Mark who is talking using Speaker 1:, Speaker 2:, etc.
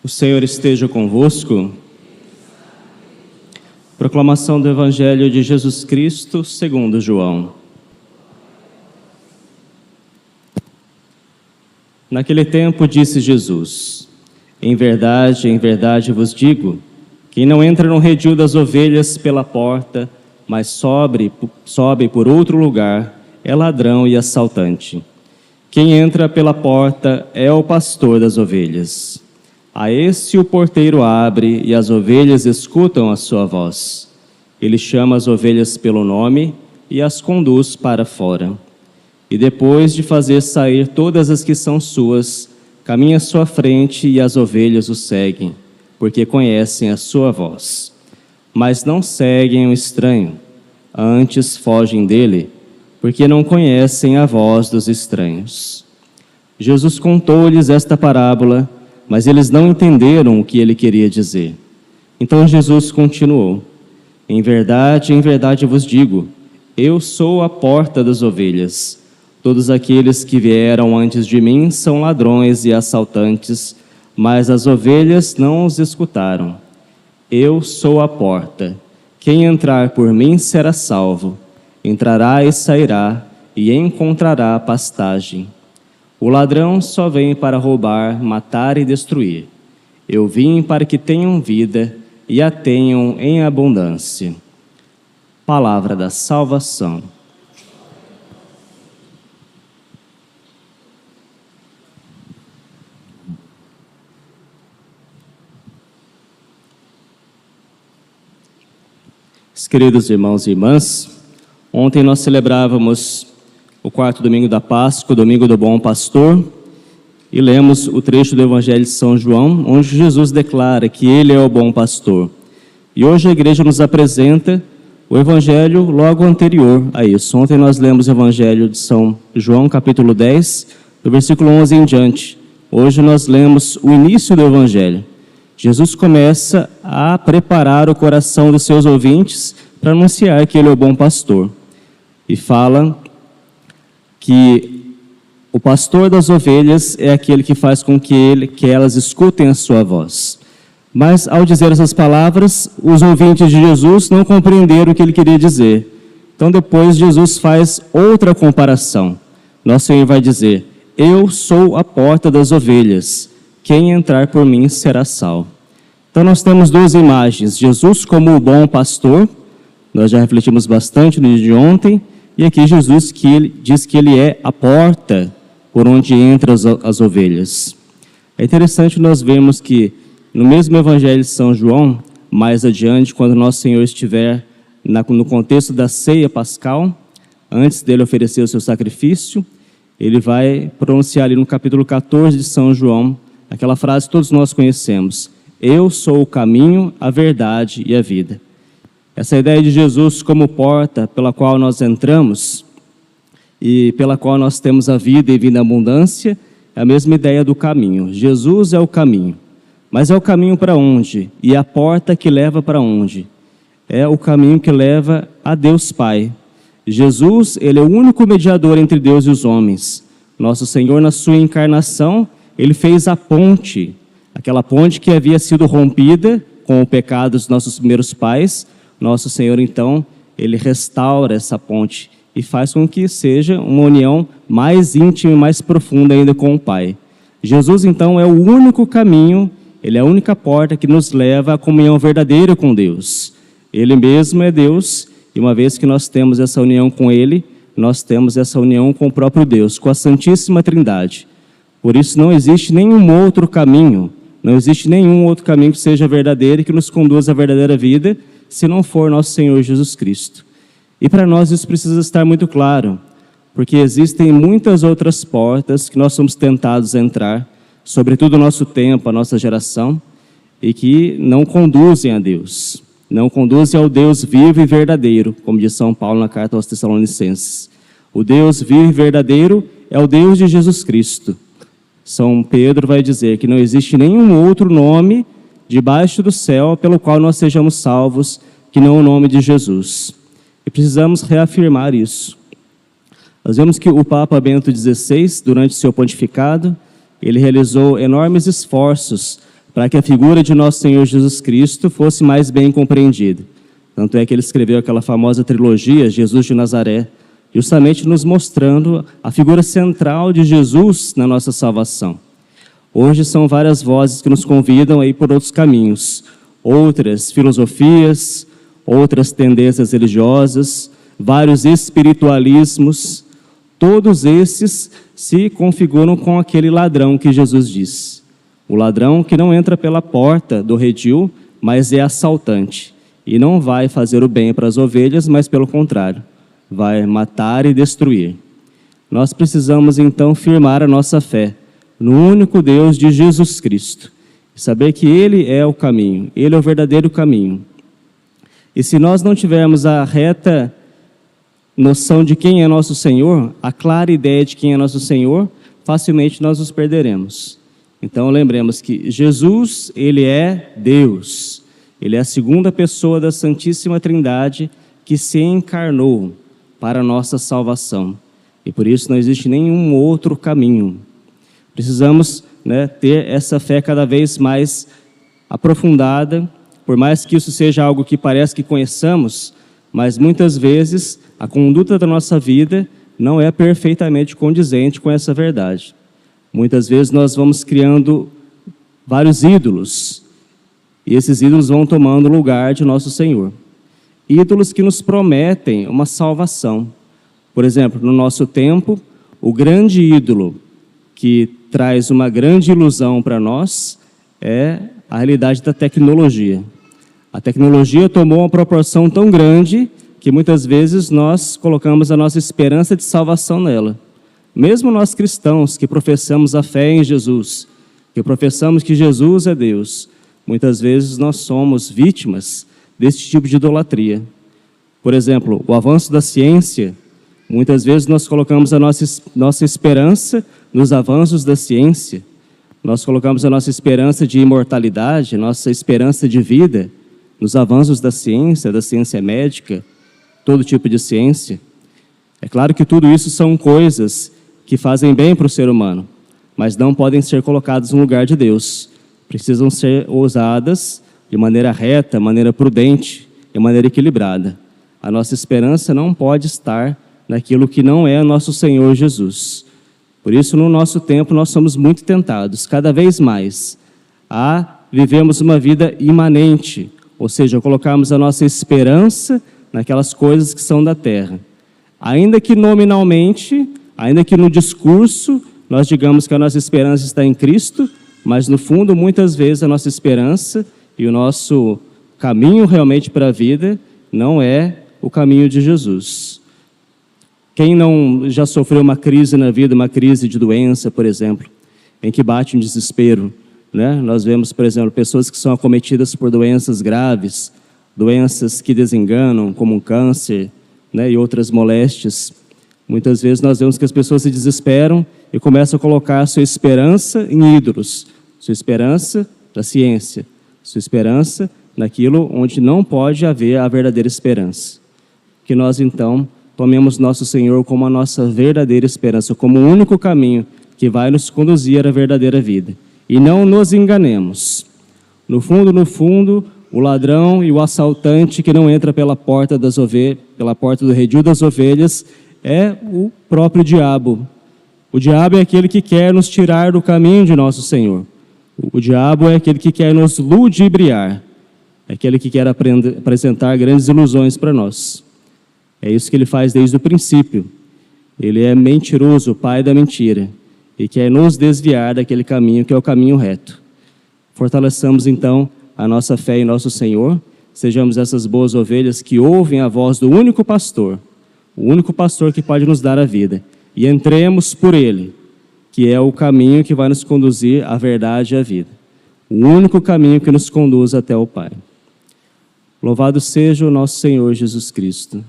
Speaker 1: O Senhor esteja convosco. Proclamação do Evangelho de Jesus Cristo segundo João. Naquele tempo disse Jesus: em verdade vos digo, quem não entra no redil das ovelhas pela porta, mas sobe por outro lugar, é ladrão e assaltante. Quem entra pela porta é o pastor das ovelhas. A esse o porteiro abre e as ovelhas escutam a sua voz. Ele chama as ovelhas pelo nome e as conduz para fora. E depois de fazer sair todas as que são suas, caminha à sua frente e as ovelhas o seguem, porque conhecem a sua voz. Mas não seguem o estranho, antes fogem dele, porque não conhecem a voz dos estranhos. Jesus contou-lhes esta parábola, mas eles não entenderam o que ele queria dizer. Então Jesus continuou: em verdade vos digo, eu sou a porta das ovelhas. Todos aqueles que vieram antes de mim são ladrões e assaltantes, mas as ovelhas não os escutaram. Eu sou a porta. Quem entrar por mim será salvo. Entrará e sairá e encontrará pastagem. O ladrão só vem para roubar, matar e destruir. Eu vim para que tenham vida e a tenham em abundância. Palavra da salvação. Queridos irmãos e irmãs, ontem nós celebrávamos o quarto domingo da Páscoa, o domingo do Bom Pastor, e lemos o trecho do Evangelho de São João, onde Jesus declara que Ele é o bom pastor. E hoje a igreja nos apresenta o Evangelho logo anterior a isso. Ontem nós lemos o Evangelho de São João, capítulo 10, do versículo 11 em diante. Hoje nós lemos o início do Evangelho. Jesus começa a preparar o coração dos seus ouvintes para anunciar que Ele é o bom pastor. E fala que o pastor das ovelhas é aquele que faz com que elas escutem a sua voz. Mas, ao dizer essas palavras, os ouvintes de Jesus não compreenderam o que Ele queria dizer. Então, depois, Jesus faz outra comparação. Nosso Senhor vai dizer: eu sou a porta das ovelhas. Quem entrar por mim será salvo. Então nós temos duas imagens: Jesus como o bom pastor, nós já refletimos bastante no dia de ontem, e aqui Jesus que ele diz que Ele é a porta por onde entram as ovelhas. É interessante nós vermos que no mesmo Evangelho de São João, mais adiante, quando Nosso Senhor estiver no contexto da ceia pascal, antes dele oferecer o seu sacrifício, Ele vai pronunciar ali no capítulo 14 de São João, aquela frase que todos nós conhecemos: eu sou o caminho, a verdade e a vida. Essa ideia de Jesus como porta pela qual nós entramos e pela qual nós temos a vida e vida em abundância, é a mesma ideia do caminho. Jesus é o caminho. Mas é o caminho para onde? E a porta que leva para onde? É o caminho que leva a Deus Pai. Jesus, Ele é o único mediador entre Deus e os homens. Nosso Senhor, na sua encarnação, Ele fez a ponte, aquela ponte que havia sido rompida com o pecado dos nossos primeiros pais. Nosso Senhor, então, Ele restaura essa ponte e faz com que seja uma união mais íntima e mais profunda ainda com o Pai. Jesus, então, é o único caminho, Ele é a única porta que nos leva à comunhão verdadeira com Deus. Ele mesmo é Deus, e uma vez que nós temos essa união com Ele, nós temos essa união com o próprio Deus, com a Santíssima Trindade. Por isso não existe nenhum outro caminho, não existe nenhum outro caminho que seja verdadeiro e que nos conduza à verdadeira vida, se não for nosso Senhor Jesus Cristo. E para nós isso precisa estar muito claro, porque existem muitas outras portas que nós somos tentados a entrar, sobretudo no nosso tempo, a nossa geração, e que não conduzem a Deus, não conduzem ao Deus vivo e verdadeiro, como diz São Paulo na carta aos Tessalonicenses. O Deus vivo e verdadeiro é o Deus de Jesus Cristo. São Pedro vai dizer que não existe nenhum outro nome debaixo do céu pelo qual nós sejamos salvos, que não o nome de Jesus. E precisamos reafirmar isso. Nós vemos que o Papa Bento XVI, durante seu pontificado, ele realizou enormes esforços para que a figura de nosso Senhor Jesus Cristo fosse mais bem compreendida. Tanto é que ele escreveu aquela famosa trilogia, Jesus de Nazaré, justamente nos mostrando a figura central de Jesus na nossa salvação. Hoje são várias vozes que nos convidam a ir por outros caminhos, outras filosofias, outras tendências religiosas, vários espiritualismos, todos esses se configuram com aquele ladrão que Jesus diz. O ladrão que não entra pela porta do redil, mas é assaltante. E não vai fazer o bem para as ovelhas, mas pelo contrário, vai matar e destruir. Nós precisamos então firmar a nossa fé no único Deus de Jesus Cristo. Saber que Ele é o caminho, Ele é o verdadeiro caminho. E se nós não tivermos a reta noção de quem é nosso Senhor, a clara ideia de quem é nosso Senhor, facilmente nós nos perderemos. Então lembremos que Jesus, Ele é Deus. Ele é a segunda pessoa da Santíssima Trindade que se encarnou para a nossa salvação. E por isso não existe nenhum outro caminho. Precisamos, ter essa fé cada vez mais aprofundada, por mais que isso seja algo que parece que conheçamos, mas muitas vezes a conduta da nossa vida não é perfeitamente condizente com essa verdade. Muitas vezes nós vamos criando vários ídolos, e esses ídolos vão tomando o lugar de nosso Senhor. Ídolos que nos prometem uma salvação. Por exemplo, no nosso tempo, o grande ídolo que traz uma grande ilusão para nós é a realidade da tecnologia. A tecnologia tomou uma proporção tão grande que muitas vezes nós colocamos a nossa esperança de salvação nela. Mesmo nós cristãos que professamos a fé em Jesus, que professamos que Jesus é Deus, muitas vezes nós somos vítimas desse tipo de idolatria. Por exemplo, o avanço da ciência, muitas vezes nós colocamos a nossa esperança nos avanços da ciência, nós colocamos a nossa esperança de imortalidade, nossa esperança de vida, nos avanços da ciência médica, todo tipo de ciência. É claro que tudo isso são coisas que fazem bem para o ser humano, mas não podem ser colocadas no lugar de Deus. Precisam ser usadas de maneira reta, maneira prudente, de maneira equilibrada. A nossa esperança não pode estar naquilo que não é nosso Senhor Jesus. Por isso, no nosso tempo, nós somos muito tentados, cada vez mais, a vivermos uma vida imanente, ou seja, colocarmos a nossa esperança naquelas coisas que são da terra. Ainda que nominalmente, ainda que no discurso, nós digamos que a nossa esperança está em Cristo, mas no fundo, muitas vezes, a nossa esperança e o nosso caminho realmente para a vida não é o caminho de Jesus. Quem não já sofreu uma crise na vida, uma crise de doença, por exemplo, em que bate um desespero, Nós vemos, por exemplo, pessoas que são acometidas por doenças graves, doenças que desenganam, como um câncer, e outras moléstias. Muitas vezes nós vemos que as pessoas se desesperam e começam a colocar sua esperança em ídolos, sua esperança na ciência, sua esperança naquilo onde não pode haver a verdadeira esperança. Que nós, então, tomemos nosso Senhor como a nossa verdadeira esperança, como o único caminho que vai nos conduzir à verdadeira vida. E não nos enganemos. No fundo, o ladrão e o assaltante que não entra pela porta do redil das ovelhas é o próprio diabo. O diabo é aquele que quer nos tirar do caminho de nosso Senhor. O diabo é aquele que quer nos ludibriar. É aquele que quer apresentar grandes ilusões para nós. É isso que ele faz desde o princípio. Ele é mentiroso, o pai da mentira, e quer nos desviar daquele caminho que é o caminho reto. Fortaleçamos então a nossa fé em nosso Senhor, sejamos essas boas ovelhas que ouvem a voz do único pastor, o único pastor que pode nos dar a vida, e entremos por ele, que é o caminho que vai nos conduzir à verdade e à vida. O único caminho que nos conduz até o Pai. Louvado seja o nosso Senhor Jesus Cristo.